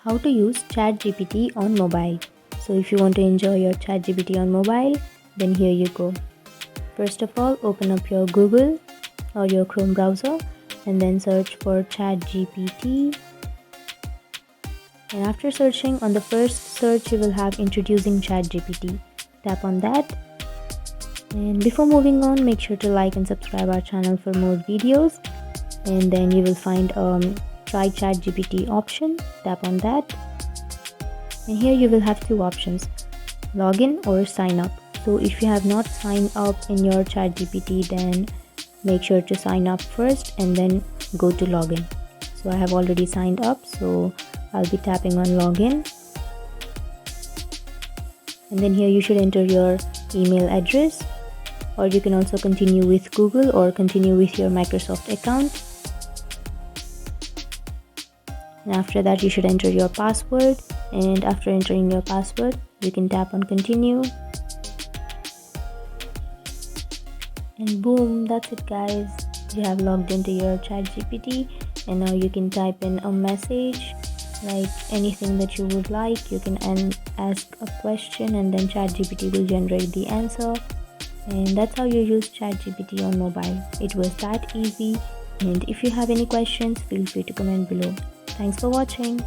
How to use ChatGPT on mobile. So if you want to enjoy your ChatGPT on mobile, then here you go. First of all, open up your Google or your Chrome browser and then search for ChatGPT. And after searching, on the first search you will have introducing ChatGPT. Tap on that. And before moving on, make sure to like and subscribe our channel for more videos. And then you will find try ChatGPT option. Tap on that. And here you will have two options, login or sign up. So if you have not signed up in your ChatGPT, then make sure to sign up first and then go to login. So I have already signed up, so I'll be tapping on login. And then here you should enter your email address, or you can also continue with Google or continue with your Microsoft account. And after that you should enter your password, and after entering your password you can tap on continue. And boom, that's it guys, you have logged into your ChatGPT. And now you can type in a message, like anything that you would like. You can ask a question and then ChatGPT will generate the answer. And that's how you use ChatGPT on mobile. It was that easy. And if you have any questions, feel free to comment below. Thanks for watching.